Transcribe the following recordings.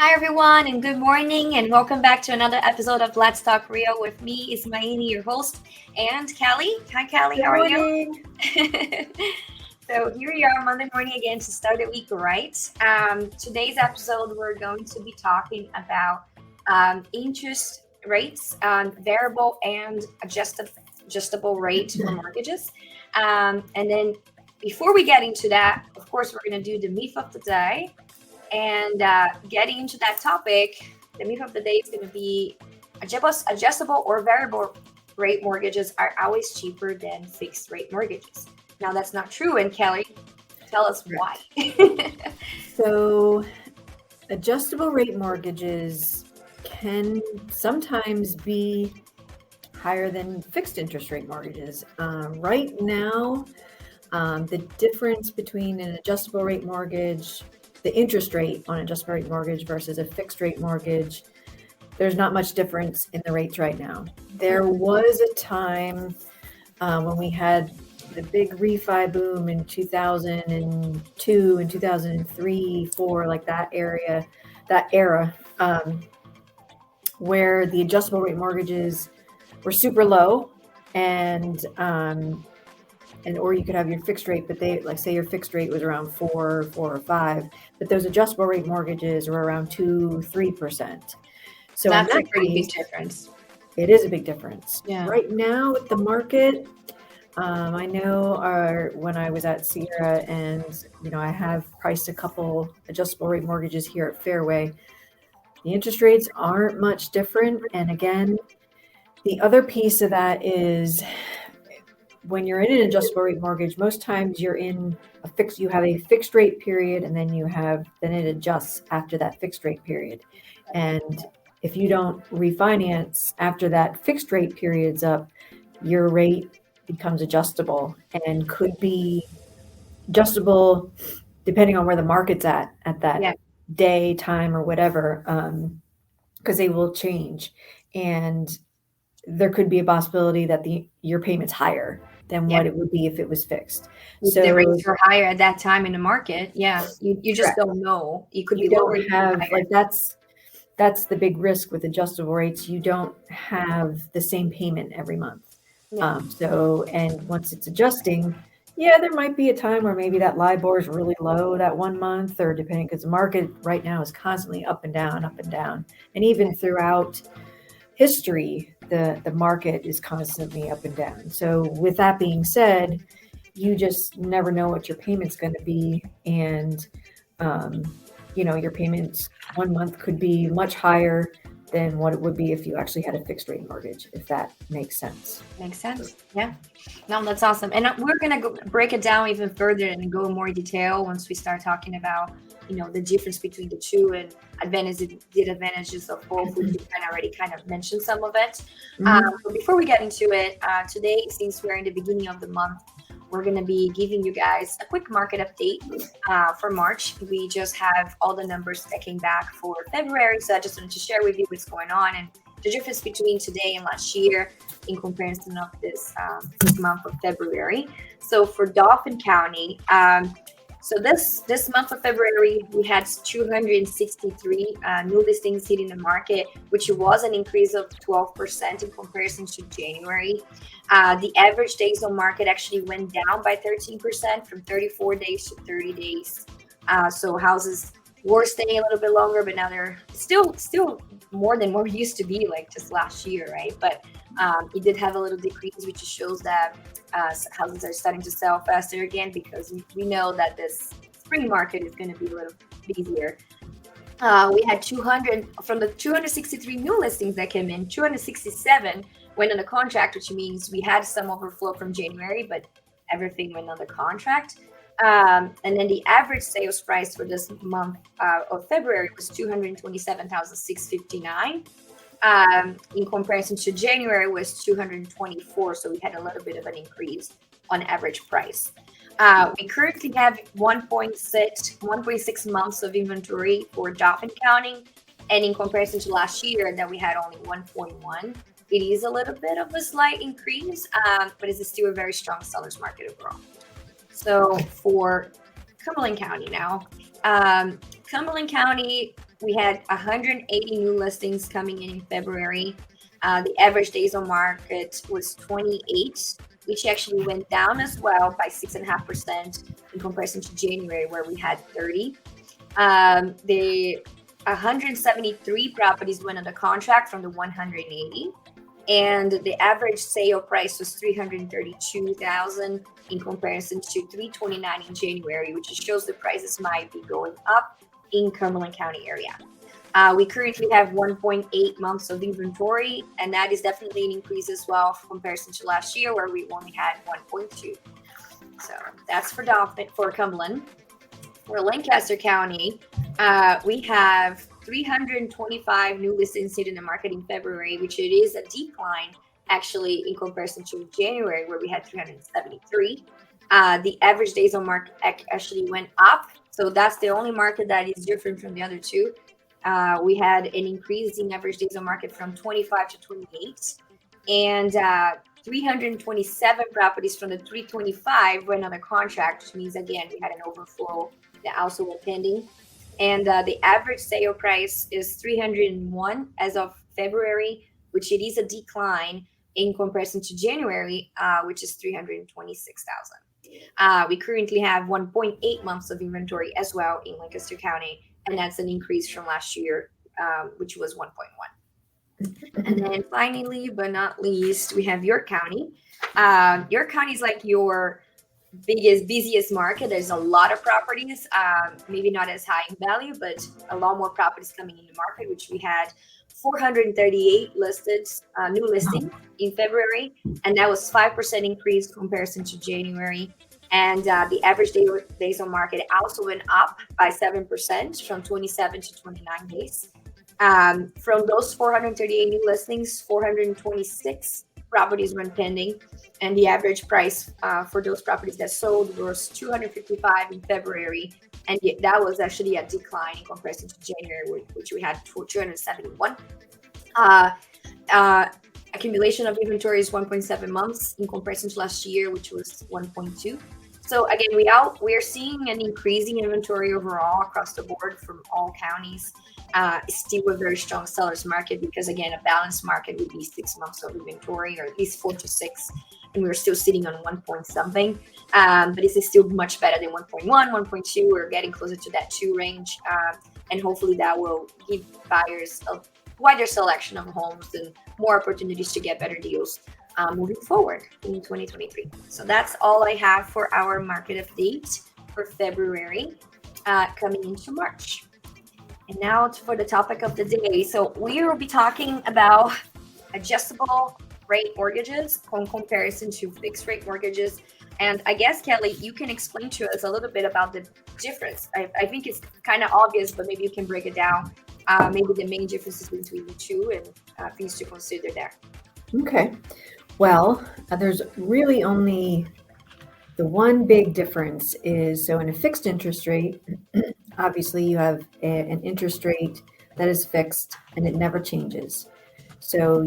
Hi, everyone, and good morning, and welcome back to another episode of Let's Talk Real with me, Ismaini, your host, and Callie. Hi, Callie, Good how are you? morning. So, here we are Monday morning again to start the week right. Today's episode, we're going to be talking about interest rates, variable and adjustable rate for mortgages. And then, before we get into that, of course, we're going to do the myth of the day. And getting into that topic, the myth of the day is going to be adjustable or variable rate mortgages are always cheaper than fixed rate mortgages. Now, that's not true. And Kelly, tell us why. So, adjustable rate mortgages can sometimes be higher than fixed interest rate mortgages. Right now, the difference between an adjustable rate mortgage, the interest rate on an adjustable rate mortgage versus a fixed rate mortgage, there's not much difference in the rates right now. There was a time when we had the big refi boom in 2002 and 2003, 4, like that era, where the adjustable rate mortgages were super low, and or you could have your fixed rate, but they, like, say your fixed rate was around 4 or 5, but those adjustable rate mortgages were around 2-3%. So That's in a that pretty big case, difference. it is a big difference. Yeah. Right now with the market, I know when I was at Sierra, and I have priced a couple adjustable rate mortgages here at Fairway. The interest rates aren't much different. And again, the other piece of that is when you're in an adjustable rate mortgage, most times you're in you have a fixed rate period, and then it adjusts after that fixed rate period. And if you don't refinance after that fixed rate period's up, your rate becomes adjustable and could be adjustable depending on where the market's at that Yeah. day, time, or whatever, because they will change. And there could be a possibility that your payment's higher than what it would be if it was fixed. If the rates were higher at that time in the market, you just Correct. don't know. You could You be lower. don't have, like, that's the big risk with adjustable rates. You don't have the same payment every month. Yeah. And once it's adjusting, there might be a time where maybe that LIBOR is really low that 1 month, or depending, because the market right now is constantly up and down, up and down. And even throughout history, the market is constantly up and down. So with that being said, you just never know what your payment's going to be. And, your payments 1 month could be much higher than what it would be if you actually had a fixed rate mortgage, if that makes sense. Makes sense. Yeah. No, that's awesome. And we're going to break it down even further and go in more detail once we start talking about, the difference between the two and disadvantages of both. We already kind of mentioned some of it. But before we get into it, today, since we're in the beginning of the month, we're going to be giving you guys a quick market update for March. We just have all the numbers that came back for February. So I just wanted to share with you what's going on and the difference between today and last year in comparison of this month of February. So for Dauphin County, so this month of February, we had 263 new listings hitting the market, which was an increase of 12% in comparison to January. The average days on market actually went down by 13% from 34 days to 30 days. So houses were staying a little bit longer, but now they're still more than what it used to be, like just last year, right? But it did have a little decrease, which shows that houses are starting to sell faster again, because we know that this spring market is going to be a little busier. We had 200 from the 263 new listings that came in, 267 went on a contract, which means we had some overflow from January, but everything went on the contract. And then the average sales price for this month of February was $227,659. In comparison to January was 224, so we had a little bit of an increase on average price. We currently have 1.6 months of inventory for Dauphin County, and in comparison to last year that we had only 1.1. It is a little bit of a slight increase, but it's still a very strong seller's market overall. So for Cumberland County now, Cumberland County we had 180 new listings coming in February. The average days on market was 28, which actually went down as well by 6.5% in comparison to January, where we had 30. The 173 properties went under contract from the 180, and the average sale price was 332,000 in comparison to 329 in January, which shows the prices might be going up in Cumberland County area. We currently have 1.8 months of inventory, and that is definitely an increase as well in comparison to last year, where we only had 1.2. So that's for Cumberland. For Lancaster County, we have 325 new listings in the market in February, which it is a decline actually in comparison to January, where we had 373. The average days on market actually went up, so that's the only market that is different from the other two. We had an increase in average days on market from 25 to 28, and 327 properties from the 325 went under contract, which means again we had an overflow that also were pending. And the average sale price is 301 as of February, which it is a decline in comparison to January, which is 326,000. We currently have 1.8 months of inventory as well in Lancaster County, and that's an increase from last year, which was 1.1. And then finally, but not least, we have York County. York County is like your busiest market. There's a lot of properties, maybe not as high in value, but a lot more properties coming in the market, which we had 438 new listings in February, and that was 5% increase comparison to January. And the average days on market also went up by 7% from 27 to 29 days. From those 438 new listings, 426 properties went pending, and the average price for those properties that sold was 255 in February, and that was actually a decline in comparison to January, which we had 271. Accumulation of inventory is 1.7 months in comparison to last year, which was 1.2. So again, we are seeing an increasing inventory overall across the board from all counties. Still a very strong seller's market because again, a balanced market would be 6 months of inventory, or at least 4 to 6, and we're still sitting on 1 point something. But this is still much better than 1.1, 1.2. We're getting closer to that 2 range, and hopefully that will give buyers a wider selection of homes and more opportunities to get better deals moving forward in 2023. So that's all I have for our market update for February coming into March. And now for the topic of the day. So we will be talking about adjustable rate mortgages in comparison to fixed rate mortgages. And I guess, Kelly, you can explain to us a little bit about the difference. I think it's kind of obvious, but maybe you can break it down. Maybe the main differences between the two and things to consider there. Okay. Well, there's really only the one big difference is, so in a fixed interest rate, obviously you have an interest rate that is fixed and it never changes. So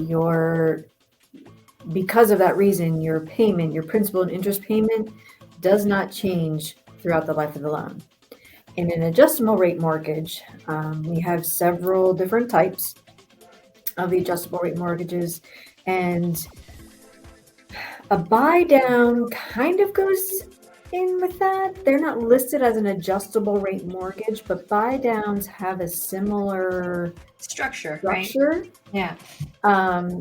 because of that reason, your payment, your principal and interest payment does not change throughout the life of the loan. In an adjustable rate mortgage, we have several different types of the adjustable rate mortgages, and a buy down kind of goes in with that. They're not listed as an adjustable rate mortgage, but buy downs have a similar structure. Right? Yeah.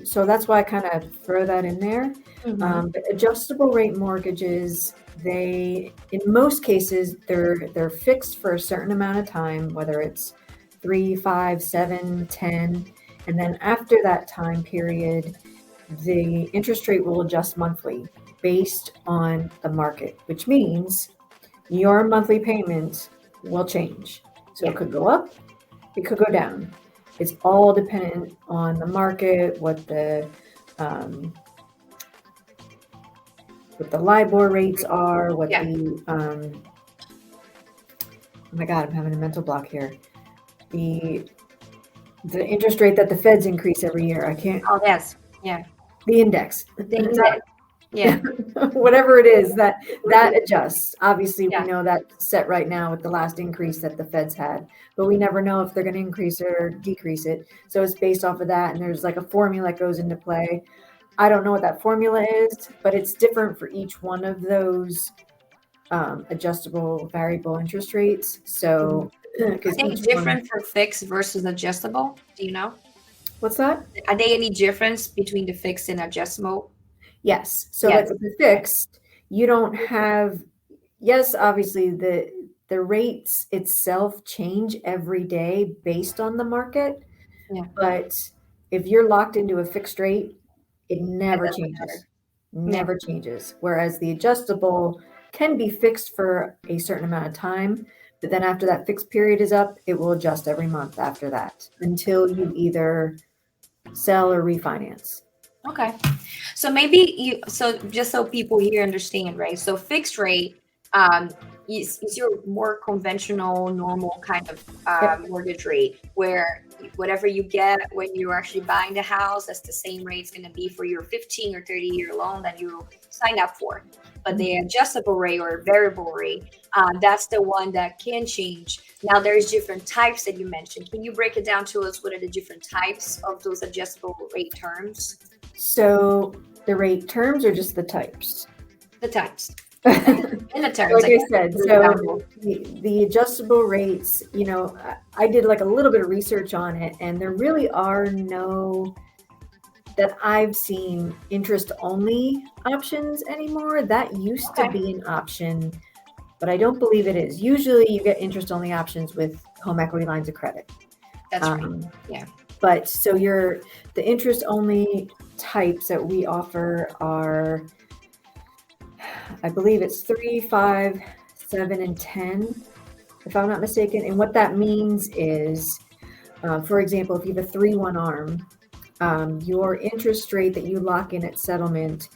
So that's why I kind of throw that in there. Mm-hmm. But adjustable rate mortgages, in most cases, they're fixed for a certain amount of time, whether it's 3, 5, 7, 10, and then after that time period, the interest rate will adjust monthly based on the market, which means your monthly payment will change. So It could go up, it could go down. It's all dependent on the market, what the LIBOR rates are, what the oh my God, I'm having a mental block here. The interest rate that the feds increase every year. I can't. Oh, yes. Yeah. The index. The index. Yeah. Whatever it is that adjusts. Obviously, Yeah. we know that's set right now with the last increase that the Feds had, but we never know if they're going to increase it or decrease it. So it's based off of that, and there's like a formula that goes into play. I don't know what that formula is, but it's different for each one of those adjustable variable interest rates. So Are because they each one, different for fixed versus adjustable? Do you know? what's that? Are they any difference between the fixed and adjustable? Yes. So like Yes. with the fixed, you don't have, yes, obviously the rates itself change every day based on the market. Yeah. But if you're locked into a fixed rate, it never doesn't matter. changes. Never changes. Whereas the adjustable can be fixed for a certain amount of time, but then after that fixed period is up, it will adjust every month after that until you either sell or refinance. Okay. So maybe so just so people here understand, right? So fixed rate is your more conventional, normal kind of Yep. mortgage rate where whatever you get when you're actually buying the house, that's the same rate it's going to be for your 15 or 30-year loan that you signed up for. But the adjustable rate or variable rate, that's the one that can change. Now, there's different types that you mentioned. Can you break it down to us? What are the different types of those adjustable rate terms? So the rate terms are just the types. The types. Like In the terms, I said, so the adjustable rates, I did like a little bit of research on it, and there really are no, that I've seen, interest only options anymore. That used to be an option, but I don't believe it is. Usually you get interest only options with home equity lines of credit. That's right. Yeah. But so the interest only types that we offer are, I believe it's 3, 5, 7, and 10, if I'm not mistaken. And what that means is, for example, if you have a 3-1 arm, your interest rate that you lock in at settlement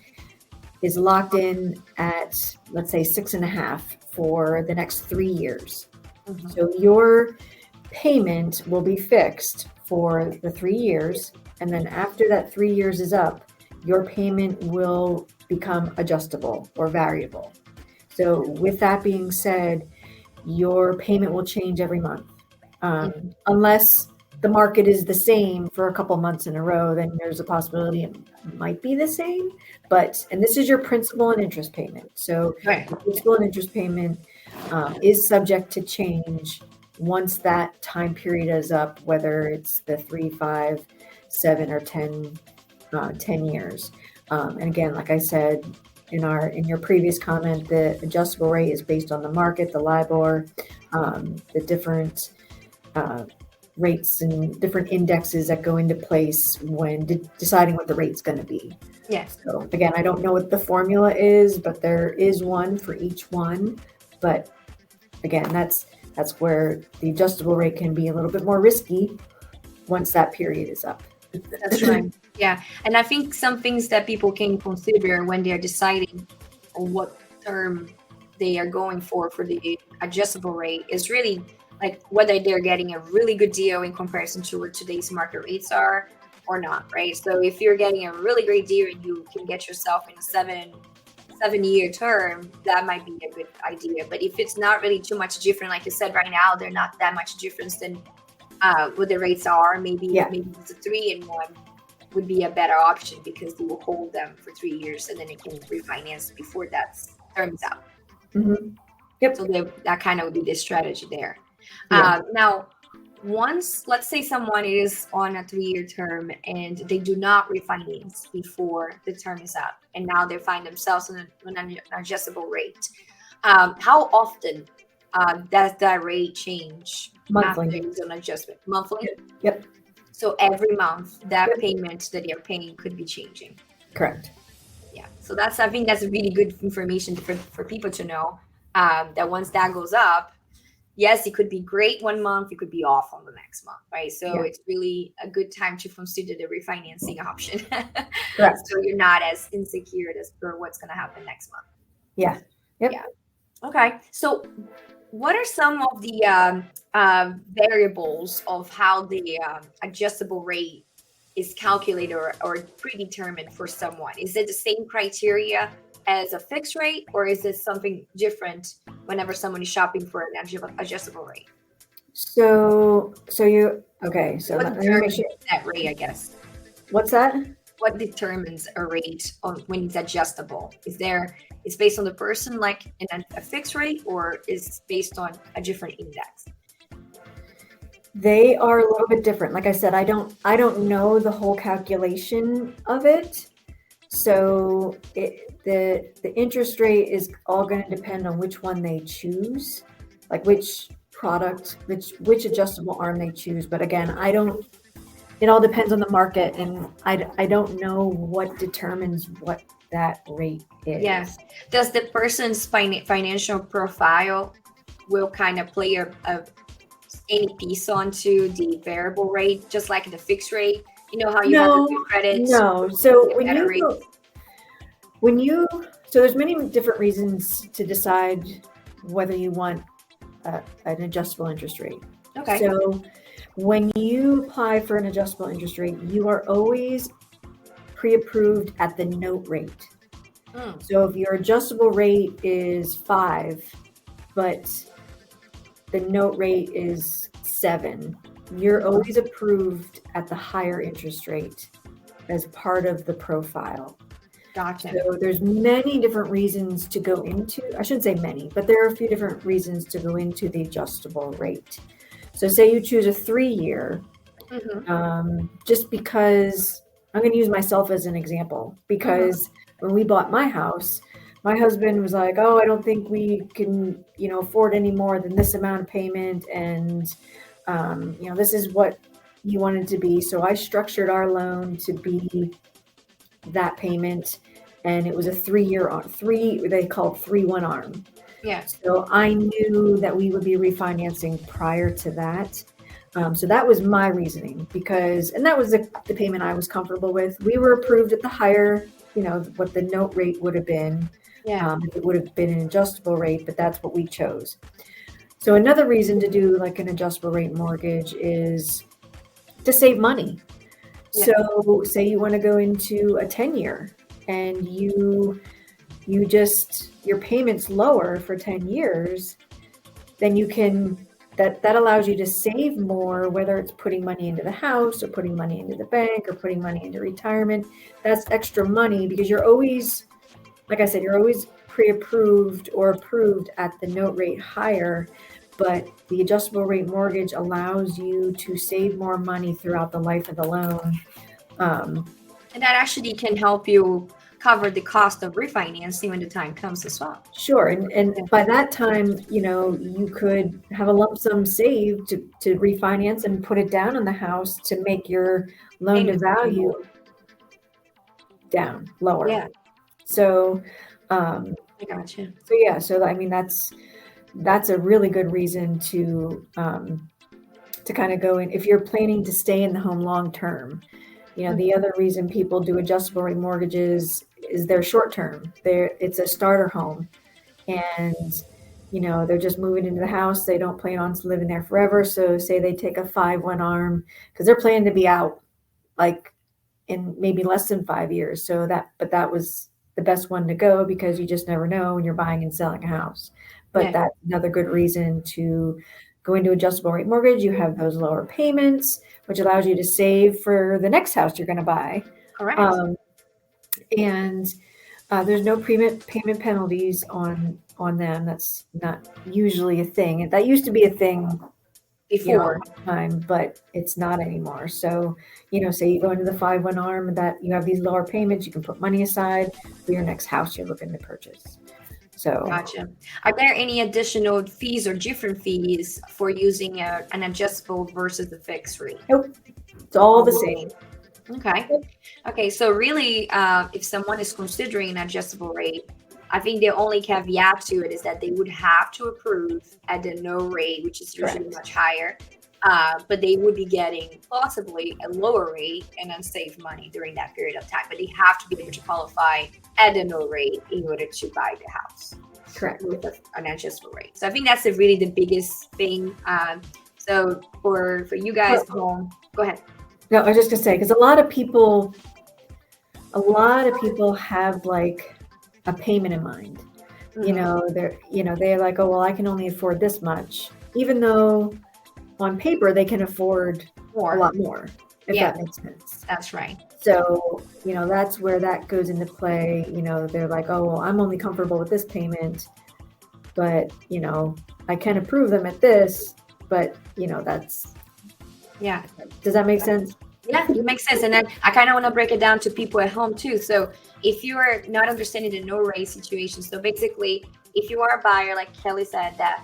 is locked in at, let's say, 6.5 for the next 3 years. Mm-hmm. So your payment will be fixed for the 3 years, and then after that 3 years is up, your payment will become adjustable or variable. So with that being said, your payment will change every month. Unless the market is the same for a couple months in a row, then there's a possibility it might be the same. And this is your principal and interest payment. So the principal and interest payment is subject to change once that time period is up, whether it's the 3, 5, 7, or 10 years. And again, like I said, in your previous comment, the adjustable rate is based on the market, the LIBOR, the different rates and different indexes that go into place when deciding what the rate's going to be. Yes. So again, I don't know what the formula is, but there is one for each one. But again, that's where the adjustable rate can be a little bit more risky once that period is up. That's right. Yeah. And I think some things that people can consider when they're deciding on what term they are going for the adjustable rate is really like whether they're getting a really good deal in comparison to what today's market rates are or not, right? So if you're getting a really great deal and you can get yourself in a 7-year term, that might be a good idea. But if it's not really too much different, like you said, right now, they're not that much difference than what the rates are. Maybe it's a 3-in-1 would be a better option because they will hold them for 3 years and then it can refinance before that term is out. Mm-hmm. Yep. So that kind of would be the strategy there. Yeah. Now, once, let's say someone is on a 3-year term and they do not refinance before the term is up, and now they find themselves on an adjustable rate. How often does that rate change? Monthly. After it's on adjustment? Monthly? Yep. So every month, that payment that they're paying could be changing. Correct. Yeah. So I think that's really good information for people to know, that once that goes up, yes, it could be great one month, it could be off on the next month, right? So it's really a good time to consider the refinancing option. Correct. So you're not as insecure as for what's going to happen next month. Yeah. Yep. Yeah. Okay. So what are some of the variables of how the adjustable rate is calculated or predetermined for someone? Is it the same criteria as a fixed rate, or is it something different whenever someone is shopping for an adjustable rate? So you okay? So What let me make determines sure. that rate, I guess? What's that? What determines a rate on when it's adjustable? Is based on the person, like in a fixed rate, or is based on a different index? They are a little bit different. Like I said, I don't know the whole calculation of it. So the interest rate is all going to depend on which one they choose, like which product, which adjustable arm they choose. But again, I don't. It all depends on the market, and I don't know what determines what that rate is. Yes. Does the person's financial profile will kind of play any piece onto the variable rate, just like the fixed rate? You know how you have the good credit, No. So get better rates? so there's many different reasons to decide whether you want an adjustable interest rate. Okay. So when you apply for an adjustable interest rate, you are always pre-approved at the note rate. So if your adjustable rate is 5, but the note rate is 7, you're always approved at the higher interest rate as part of the profile. Gotcha. So there's many different reasons to go into, I shouldn't say many, but there are a few different reasons to go into the adjustable rate. So say you choose a 3-year, just because, I'm going to use myself as an example, because when we bought my house, my husband was like, oh, I don't think we can, afford any more than this amount of payment. And, this is what you wanted to be. So I structured our loan to be that payment. And it was a 3-year, they call it 3-1 arm. Yeah. So I knew that we would be refinancing prior to that. So that was my reasoning and that was the payment I was comfortable with. We were approved at the higher, what the note rate would have been. Yeah. If it would have been an adjustable rate, but that's what we chose. So another reason to do like an adjustable rate mortgage is to save money. Yeah. So say you want to go into a 10-year and your payment's lower for 10 years, then you can, that allows you to save more, whether it's putting money into the house or putting money into the bank or putting money into retirement. That's extra money because you're always, like I said, you're always pre-approved or approved at the note rate higher, but the adjustable rate mortgage allows you to save more money throughout the life of the loan. And that actually can help you cover the cost of refinancing when the time comes as well. Sure. And by that time, you could have a lump sum saved to refinance and put it down on the house to make your loan to value down lower. Yeah. So, I gotcha. So I mean, that's a really good reason to kind of go in if you're planning to stay in the home long term. The other reason people do adjustable rate mortgages is they're short term. It's a starter home, and they're just moving into the house. They don't plan on living there forever. So say they take a 5-1 arm because they're planning to be out like in maybe less than 5 years. But that was the best one to go because you just never know when you're buying and selling a house. But that's another good reason to go into adjustable rate mortgage. You have those lower payments, which allows you to save for the next house you're going to buy. Correct. And there's no payment penalties on them. That's not usually a thing. That used to be a thing before time, but it's not anymore. So, say you go into the 5-1 arm that you have these lower payments, you can put money aside for your next house you're looking to purchase. So gotcha. Are there any additional fees or different fees for using an adjustable versus the fixed rate? Nope. It's all the same. Okay. So really, if someone is considering an adjustable rate, I think the only caveat to it is that they would have to approve at the no rate, which is usually much higher. But they would be getting possibly a lower rate and then save money during that period of time. But they have to be able to qualify at the no rate in order to buy the house. Correct. With an adjustable rate. So I think that's really the biggest thing. So for you guys at home, go ahead. No, I was just gonna say, because a lot of people have like a payment in mind. Mhm. They're like, oh well, I can only afford this much, even though on paper they can afford a More. lot more, if Yeah, that makes sense. that's right. So, that's where that goes into play. They're like, oh well, I'm only comfortable with this payment, but I can approve them at this, but that's Yeah. does that make sense? Yeah, it makes sense. And then I kind of want to break it down to people at home too. So if you are not understanding the no rate situation, so basically, if you are a buyer, like Kelly said, that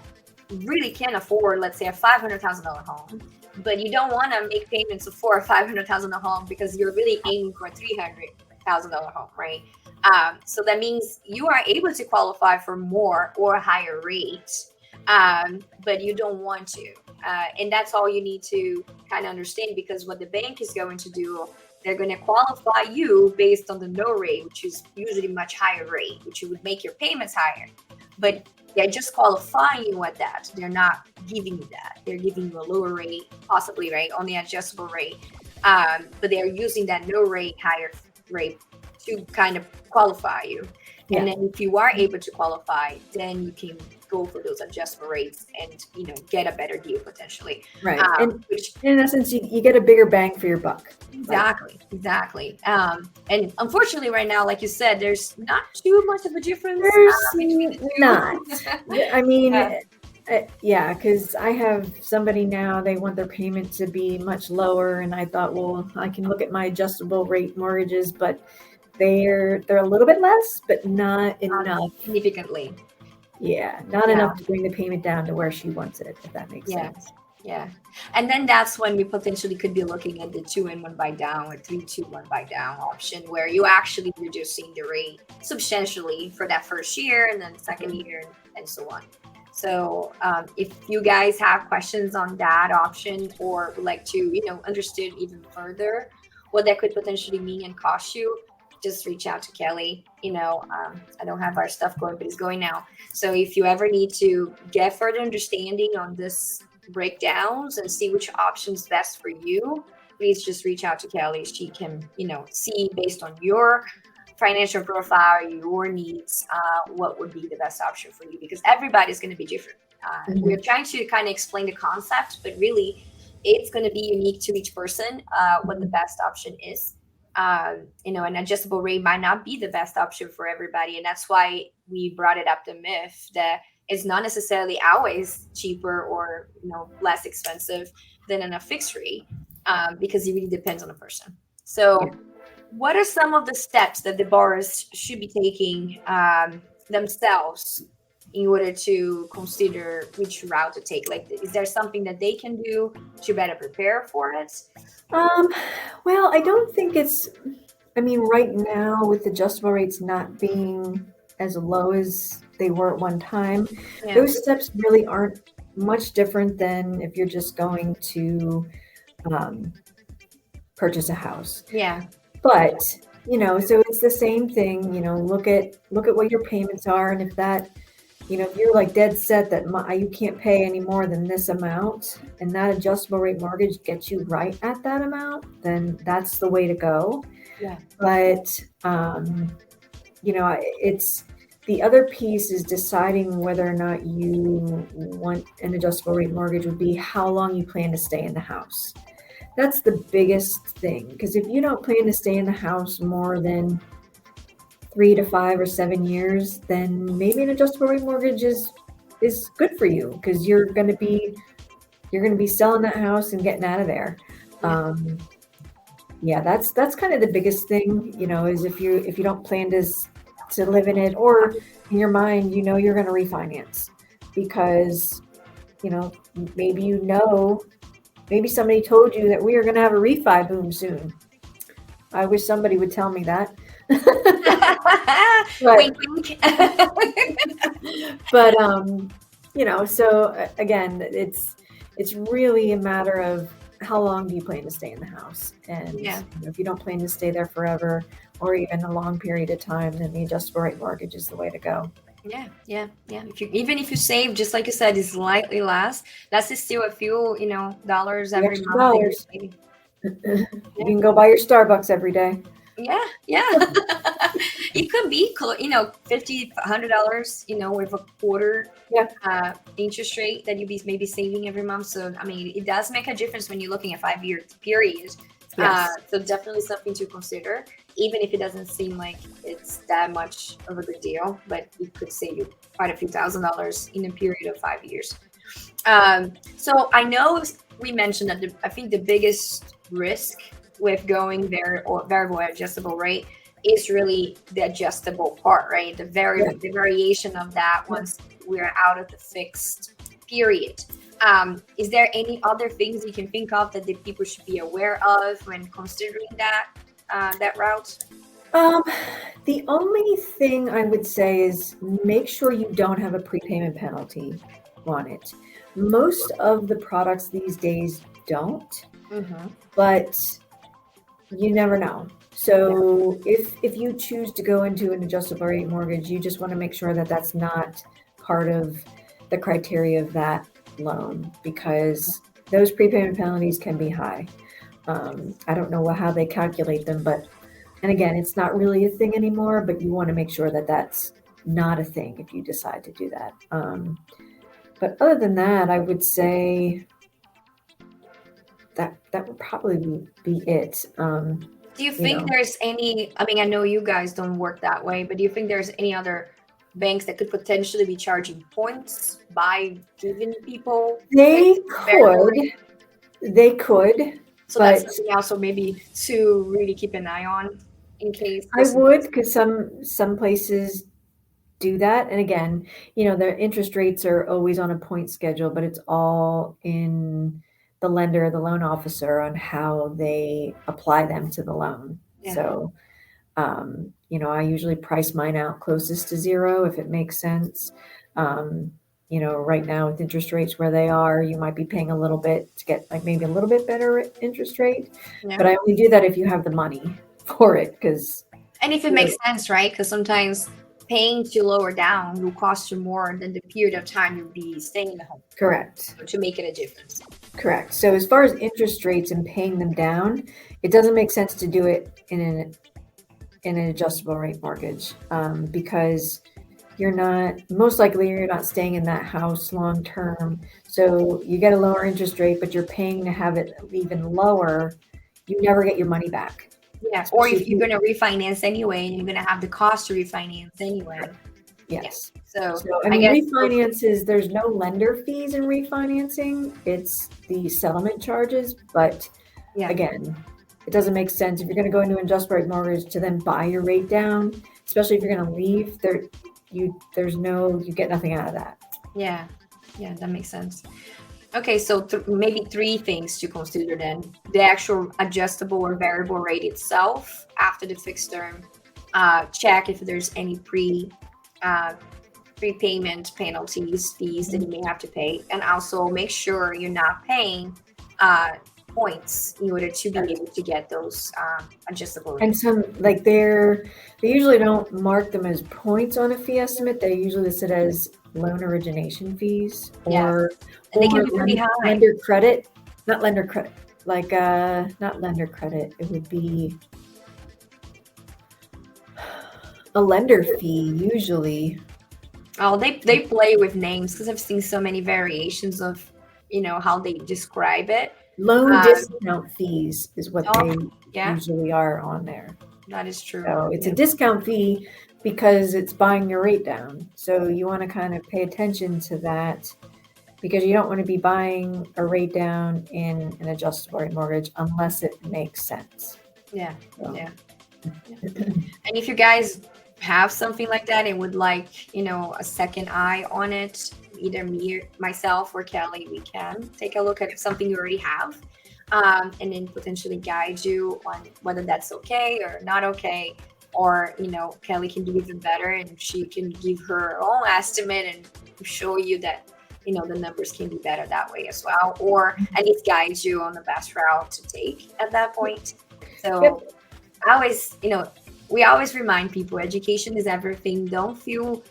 really can't afford, let's say, a $500,000 home, but you don't want to make payments of for a $500,000 home because you're really aiming for a $300,000 home, right? So that means you are able to qualify for more or higher rates, but you don't want to. And that's all you need to kind of understand, because what the bank is going to do, they're going to qualify you based on the no rate, which is usually much higher rate, which would make your payments higher. But they're just qualifying you at that. They're not giving you that. They're giving you a lower rate, possibly, right, on the adjustable rate. But they're using that no rate, higher rate to kind of qualify you. And Yeah. then if you are able to qualify, then you can go for those adjustable rates and get a better deal potentially. Right. And Which in essence, you get a bigger bang for your buck. Like, exactly. And unfortunately, right now, like you said, there's not too much of a difference there's between the not. two. I mean, Yeah. yeah, because I have somebody now, they want their payment to be much lower, and I thought, well, I can look at my adjustable rate mortgages, but they're a little bit less, but not enough. Significantly. Yeah, not Yeah. enough to bring the payment down to where she wants it, if that makes Yeah. sense. Yeah. And then that's when we potentially could be looking at the 2 and 1 buy down or 3-2-1 buy down option, where you actually reducing the rate substantially for that first year and then second year and so on. So if you guys have questions on that option, or would like to, understand even further what that could potentially mean and cost you, just reach out to Kelly. I don't have our stuff going, but it's going now. So if you ever need to get further understanding on this breakdowns and see which options best for you, please just reach out to Kelly. She can, see based on your financial profile, your needs, what would be the best option for you, because everybody's going to be different. We're trying to kind of explain the concept, but really it's going to be unique to each person, what the best option is. An adjustable rate might not be the best option for everybody. And that's why we brought it up, the myth that it's not necessarily always cheaper or less expensive than a fixed rate, because it really depends on the person. So Yeah. what are some of the steps that the borrowers should be taking themselves in order to consider which route to take? Like, is there something that they can do to better prepare for it? Um, well, I don't think right now with adjustable rates not being as low as they were at one time, Yeah. those steps really aren't much different than if you're just going to purchase a house. Yeah. But, so it's the same thing, look at what your payments are, and if that, if you're like dead set that you can't pay any more than this amount, and that adjustable rate mortgage gets you right at that amount, then that's the way to go. Yeah. But, it's the other piece is deciding whether or not you want an adjustable rate mortgage would be how long you plan to stay in the house. That's the biggest thing, because if you don't plan to stay in the house more than 3 to 5 or 7 years, then maybe an adjustable rate mortgage is good for you, because you're going to be selling that house and getting out of there. Yeah, that's kind of the biggest thing, is if you don't plan to live in it, or in your mind, you're going to refinance, because maybe somebody told you that we are going to have a refi boom soon. I wish somebody would tell me that. Wink, wink. But so again, it's really a matter of how long do you plan to stay in the house, and if you don't plan to stay there forever or even a long period of time, then the adjustable rate mortgage is the way to go. Yeah. Even if you save, just like you said, is slightly less, that's still a few, dollars every month. Dollars. You can go buy your Starbucks every day. Yeah, yeah. It could be, $50, $100, with a quarter Yeah. interest rate that you'd be maybe saving every month. So, I mean, it does make a difference when you're looking at 5 year period. Yes. So definitely something to consider, even if it doesn't seem like it's that much of a good deal, but it could save you quite a few $1,000s in a period of 5 years. So I know we mentioned that I think the biggest risk with going variable or adjustable rate is really the adjustable part, right? The variation of that once we're out of the fixed period. Is there any other things you can think of that the people should be aware of when considering that route? The only thing I would say is make sure you don't have a prepayment penalty on it. Most of the products these days don't, but you never know. So if you choose to go into an adjustable rate mortgage, you just want to make sure that that's not part of the criteria of that loan, because those prepayment penalties can be high. I don't know how they calculate them, and again, it's not really a thing anymore, but you want to make sure that that's not a thing if you decide to do that. But other than that, I would say that would probably be it. Do you think there's any, I mean, I know you guys don't work that way, but do you think there's any other banks that could potentially be charging points by giving people? They could. So that's something also maybe to really keep an eye on in case. I would, because some places do that. And again, the interest rates are always on a point schedule, but it's all in the lender or the loan officer on how they apply them to the loan. Yeah. So, I usually price mine out closest to zero if it makes sense. Right now with interest rates where they are, you might be paying a little bit to get like maybe a little bit better interest rate. Yeah. But I only do that if you have the money for it, and if it makes sense, right? Because sometimes paying to lower down will cost you more than the period of time you'll be staying in the home. Correct. To make it a difference. Correct. So as far as interest rates and paying them down, it doesn't make sense to do it in an adjustable rate mortgage, because you're not staying in that house long term. So you get a lower interest rate, but you're paying to have it even lower. You never get your money back. Yeah. Or if you're going to refinance anyway, and you're going to have the cost to refinance anyway. Yes. Yeah. So I mean, refinances, there's no lender fees in refinancing. It's the settlement charges. But again, it doesn't make sense if you're going to go into an adjustable rate mortgage to then buy your rate down, especially if you're going to leave there. You get nothing out of that. Yeah, that makes sense. Okay, so maybe three things to consider then: the actual adjustable or variable rate itself after the fixed term. Check if there's any prepayment penalties, fees that you may have to pay, and also make sure you're not paying points in order to be able to get those adjustable rates. And some they usually don't mark them as points on a fee estimate. They usually listed as loan origination fees, or they can be pretty high. Lender credit, not lender credit, not lender credit. It would be a lender fee usually. Oh, they play with names because I've seen so many variations of how they describe it. Loan discount fees is what they usually are on there. That is true. So it's a discount fee because it's buying your rate down. So you want to kind of pay attention to that, because you don't want to be buying a rate down in an adjustable rate mortgage unless it makes sense. Yeah. And if you guys have something like that and would like, a second eye on it, either myself or Kelly, we can take a look at something you already have, and then potentially guide you on whether that's okay or not okay. Or, Kelly can do even better, and she can give her own estimate and show you that, the numbers can be better that way as well, or at least guide you on the best route to take at that point. So I always, we always remind people education is everything. Don't feel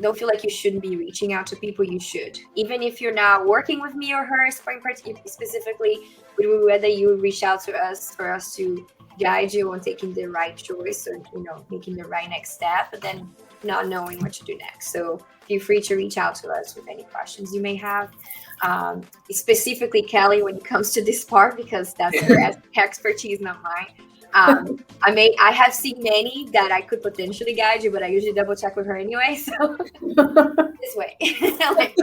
don't feel like you shouldn't be reaching out to people. You should, even if you're not working with me or her specifically. We would rather you reach out to us for us to guide you on taking the right choice, or making the right next step, but then not knowing what to do next. So feel free to reach out to us with any questions you may have. Specifically Kelly, when it comes to this part, because that's her expertise, not mine. I have seen many that I could potentially guide you, but I usually double check with her anyway. So this way, like,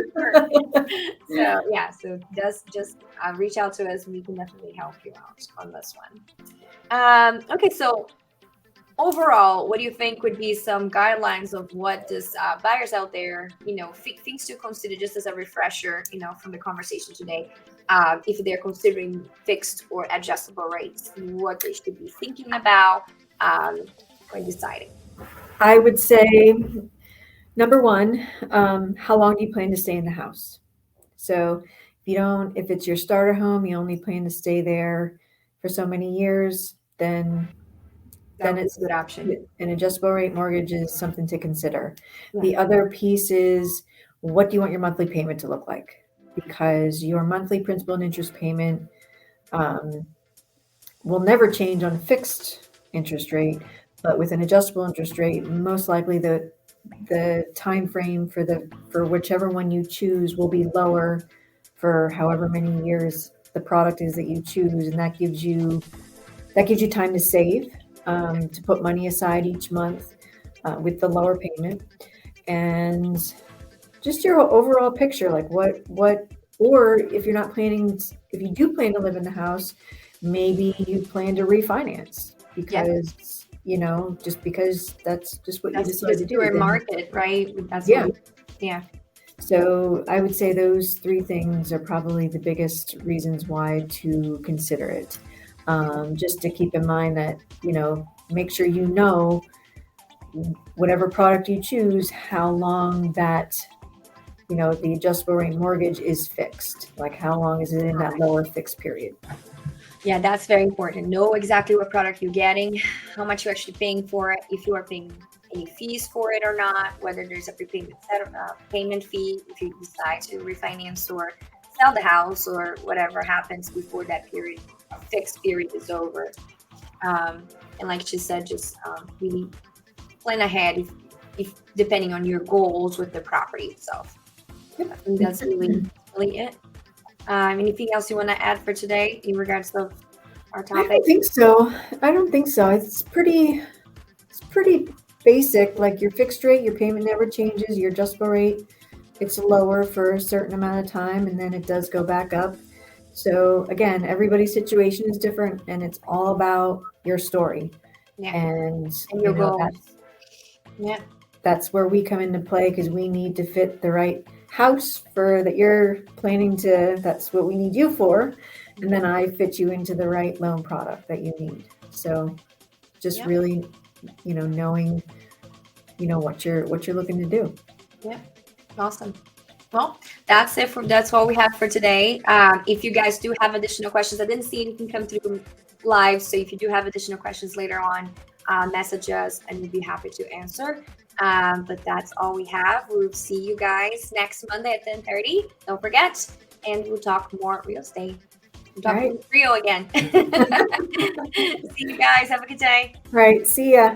so yeah. So just reach out to us. We can definitely help you out on this one. Okay, so overall, what do you think would be some guidelines of what does buyers out there, things to consider, just as a refresher, from the conversation today, if they're considering fixed or adjustable rates, what they should be thinking about when deciding? I would say, number one, how long do you plan to stay in the house? So if it's your starter home, you only plan to stay there for so many years, then it's a good option. An adjustable rate mortgage is something to consider. Yeah. The other piece is, what do you want your monthly payment to look like? Because your monthly principal and interest payment will never change on a fixed interest rate, but with an adjustable interest rate, most likely the time frame for whichever one you choose will be lower for however many years the product is that you choose, and that gives you time to save, to put money aside each month with the lower payment, and just your overall picture, like or if you're not planning, if you do plan to live in the house, maybe you plan to refinance because just because that's just what you decide to do. Your market, right? That's yeah. So I would say those three things are probably the biggest reasons why to consider it. Just to keep in mind that, make sure whatever product you choose, how long that, the adjustable rate mortgage is fixed. Like, how long is it in that lower fixed period? Yeah, that's very important. Know exactly what product you're getting, how much you're actually paying for it, if you are paying any fees for it or not, whether there's a prepayment payment fee if you decide to refinance or sell the house, or whatever happens before that fixed period is over. And like she said, just really plan ahead if depending on your goals with the property itself. I think that's really it. Anything else you want to add for today in regards to our topic? I don't think so. It's pretty basic. Like, your fixed rate, your payment never changes. Your adjustable rate, it's lower for a certain amount of time, and then it does go back up. So again, everybody's situation is different, and it's all about your story. Yeah. And your goals. That's where we come into play, because we need to fit the right house that you're planning to. That's what we need you for, and then I fit you into the right loan product that you need. So just really, knowing, what you're looking to do. Yeah, awesome. Well, that's it. That's all we have for today. If you guys do have additional questions, I didn't see anything come through live, so if you do have additional questions later on, message us and we'd be happy to answer. But that's all we have. We'll see you guys next Monday at 10:30. Don't forget, and we'll talk more real estate. We'll talk real again. See you guys. Have a good day. Right. See ya.